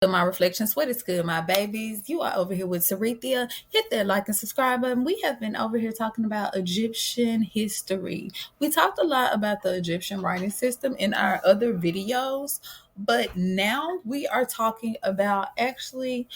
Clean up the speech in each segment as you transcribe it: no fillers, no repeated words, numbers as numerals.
My reflections, what is good, my babies? You are over here with Sarethia. Hit that like and subscribe button. We have been over here talking about Egyptian history. We talked a lot about the Egyptian writing system in our other videos, but now we are talking about actually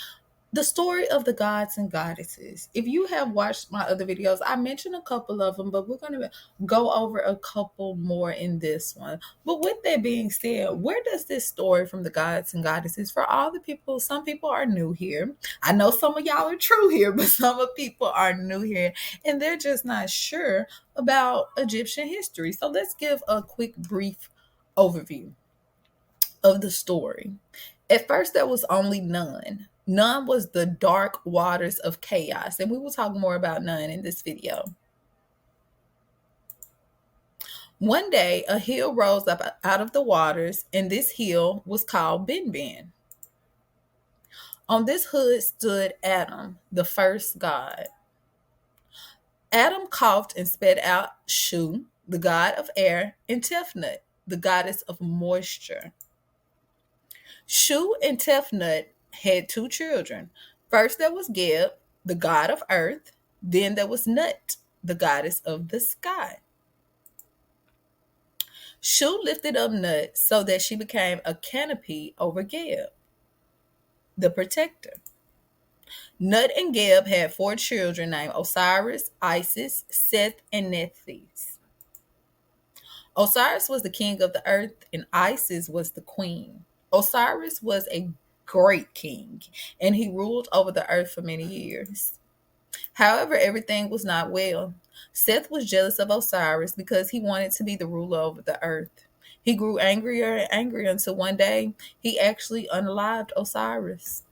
the story of the gods and goddesses. If you have watched my other videos, I mentioned a couple of them, but we're going to go over a couple more in this one. But with that being said, where does this story from the gods and goddesses, for all the people, some people are new here. I know some of y'all are true here, but some of people are new here and they're just not sure about Egyptian history. So let's give a quick, brief overview of the story. At first, there was only Nun. Nun was the dark waters of chaos, and we will talk more about Nun in this video. One day, a hill rose up out of the waters, and this hill was called Benben. On this hood stood Adam, the first god. Adam coughed and spat out Shu, the god of air, and Tefnut, the goddess of moisture. Shu and Tefnut had two children. First there was Geb, the god of earth. Then there was Nut, the goddess of the sky. Shu lifted up Nut so that she became a canopy over Geb, the protector. Nut and Geb had four children named Osiris, Isis, Seth, and Nephthys. Osiris was the king of the earth, and Isis was the queen. Osiris was a great king, and he ruled over the earth for many years. However, everything was not well. Seth was jealous of Osiris because he wanted to be the ruler over the earth. He grew angrier and angrier until one day he actually unalived Osiris.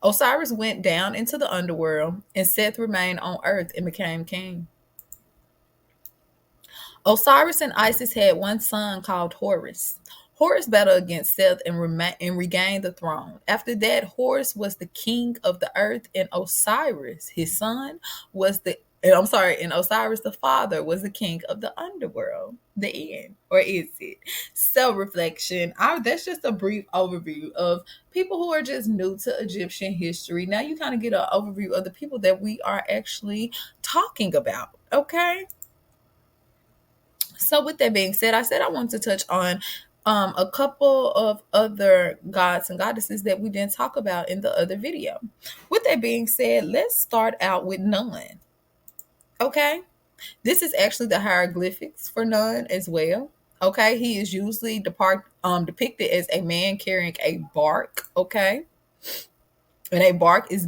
Osiris went down into the underworld, and Seth remained on earth and became king. Osiris and Isis had one son called Horus. Horus battled against Seth and regained the throne. After that, Horus was the king of the earth, and Osiris, his son, was the and Osiris the father was the king of the underworld. The end, or is it? Self-reflection. That's just a brief overview of people who are just new to Egyptian history. Now you kind of get an overview of the people that we are actually talking about. Okay. So with that being said, I said I wanted to touch on a couple of other gods and goddesses that we didn't talk about in the other video. With that being said, let's start out with Nun. Okay, this is actually the hieroglyphics for Nun as well. Okay, he is usually depicted as a man carrying a bark. Okay, and a bark is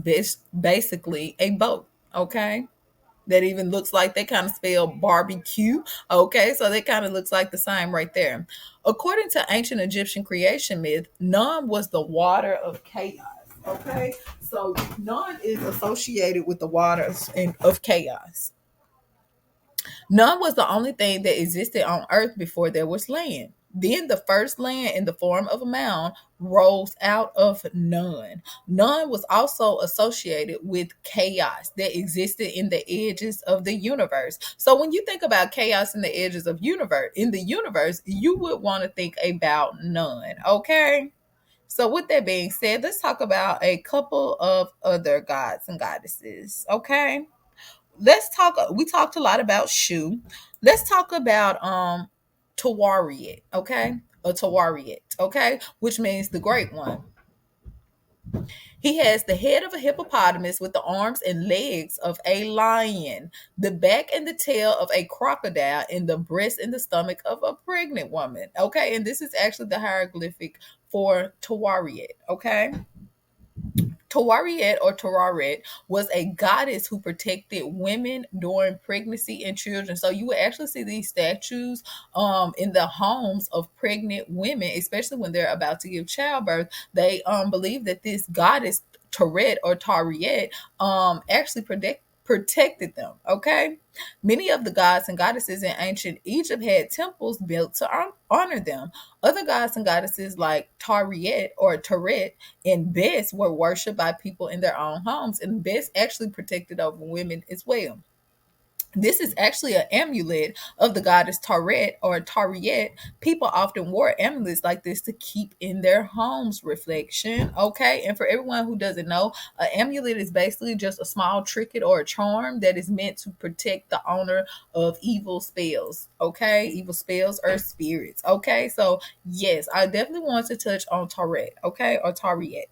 basically a boat. Okay, that even looks like they kind of spell barbecue. Okay, so that kind of looks like the same right there. According to ancient Egyptian creation myth, Nun was the water of chaos. Okay, so Nun is associated with the waters of chaos. Nun was the only thing that existed on earth before there was land. Then the first land in the form of a mound rose out of Nun. Nun was also associated with chaos that existed in the edges of the universe. So when you think about chaos in the edges of the universe, you would want to think about Nun. Okay. So with that being said, let's talk about a couple of other gods and goddesses. Okay. We talked a lot about Shu. Let's talk about Tawariet, okay? A Tawariet, okay? Which means the great one. He has the head of a hippopotamus with the arms and legs of a lion, the back and the tail of a crocodile, and the breast and the stomach of a pregnant woman. Okay, and this is actually the hieroglyphic for Tawariet, okay? Tawariet or Tararet was a goddess who protected women during pregnancy and children. So you would actually see these statues in the homes of pregnant women, especially when they're about to give childbirth. They believe that this goddess Taret or Tariet actually protected them. Okay. Many of the gods and goddesses in ancient Egypt had temples built to honor them. Other gods and goddesses like Tariet or Taret and Bes were worshipped by people in their own homes, and Bes actually protected over women as well. This is actually an amulet of the goddess Taret or Tariet. People often wore amulets like this to keep in their homes. Reflection. Okay. And for everyone who doesn't know, an amulet is basically just a small trinket or a charm that is meant to protect the owner of evil spells. Okay. Evil spells or spirits. Okay. So, yes, I definitely want to touch on Taret. Okay. Or Tariet.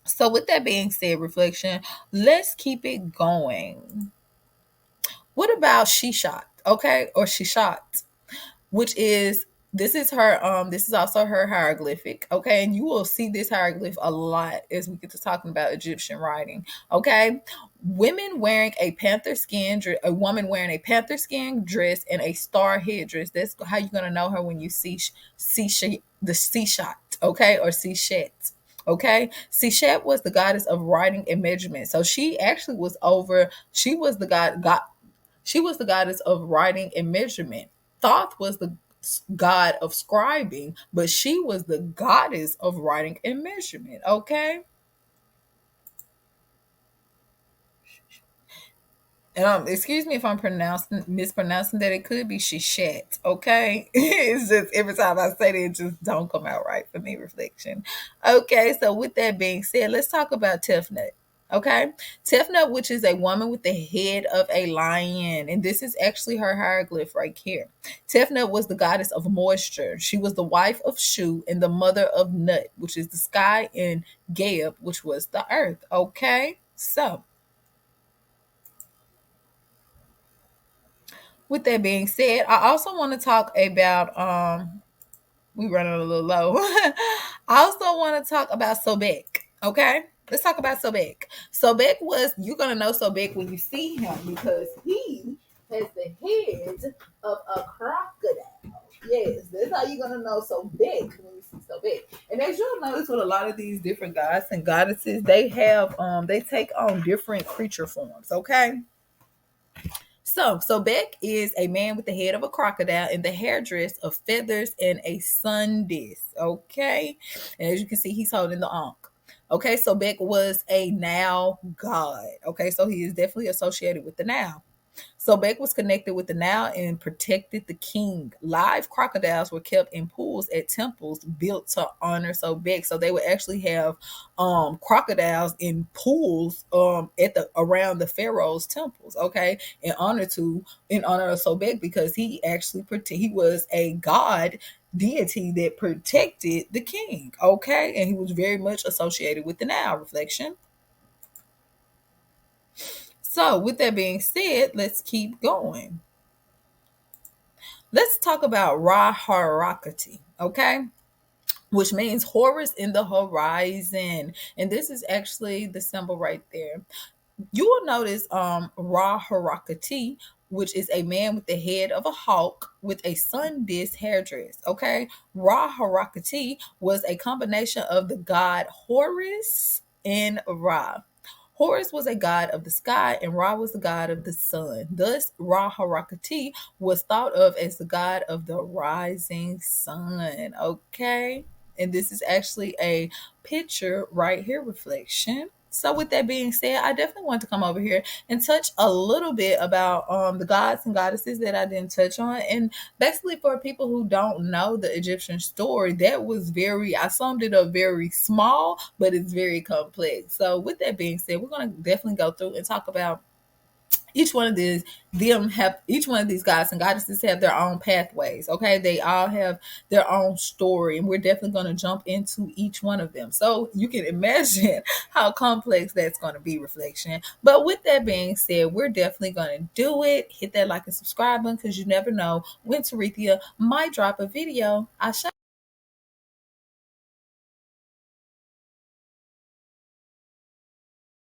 So, with that being said, reflection, let's keep it going. What about she shot? Okay, or she shot, which is this is her this is also her hieroglyphic. Okay, and you will see this hieroglyph a lot as we get to talking about Egyptian writing. Okay, women wearing a panther skin a woman wearing a panther skin dress and a star headdress. That's how you're gonna know her when you the sea shot. Okay, or sea shet. Okay, Sishet was the goddess of writing and measurement. So she actually was over. She was the goddess of writing and measurement. Thoth was the god of scribing, but she was the goddess of writing and measurement. Okay. And excuse me if I'm mispronouncing that. It could be Shishat. Okay, it's just every time I say that, it just don't come out right for me. Reflection. Okay, so with that being said, let's talk about Tefnut. Okay, Tefnut, which is a woman with the head of a lion, and this is actually her hieroglyph right here. Tefnut was the goddess of moisture. She was the wife of Shu and the mother of Nut, which is the sky, and Geb, which was the earth. Okay, so with that being said, I also want to talk about we running a little low. I also want to talk about Sobek. Okay. Let's talk about Sobek. Sobek was you're gonna know Sobek when you see him because he has the head of a crocodile. Yes, that's how you're gonna know Sobek when you see Sobek. And as you'll notice with a lot of these different gods and goddesses, they have they take on different creature forms. Okay. So Beck is a man with the head of a crocodile and the hairdress of feathers and a sun disk. Okay. And as you can see, he's holding the ankh. Okay, so Beck was a Nile god. Okay, so he is definitely associated with the Nile. Sobek was connected with the Nile and protected the king. Live crocodiles were kept in pools at temples built to honor Sobek. So they would actually have crocodiles in pools at the around the pharaoh's temples, okay, in honor of Sobek because he was a god deity that protected the king, okay, and he was very much associated with the Nile. Reflection. So, with that being said, let's keep going. Let's talk about Ra Harakati, okay? Which means Horus in the horizon. And this is actually the symbol right there. You will notice Ra Harakati, which is a man with the head of a hawk with a sun disk hairdress. Okay. Ra Harakati was a combination of the god Horus and Ra. Horus was a god of the sky and Ra was the god of the sun. Thus, Ra Harakati was thought of as the god of the rising sun. Okay. And this is actually a picture right here, reflection. So with that being said, I definitely want to come over here and touch a little bit about the gods and goddesses that I didn't touch on. And basically for people who don't know the Egyptian story, I summed it up very small, but it's very complex. So with that being said, we're going to definitely go through and talk about each one of each one of these gods and goddesses have their own pathways. Okay, they all have their own story, and we're definitely going to jump into each one of them. So you can imagine how complex that's going to be, reflection. But with that being said, we're definitely going to do it. Hit that like and subscribe button because you never know when Tarithia might drop a video. I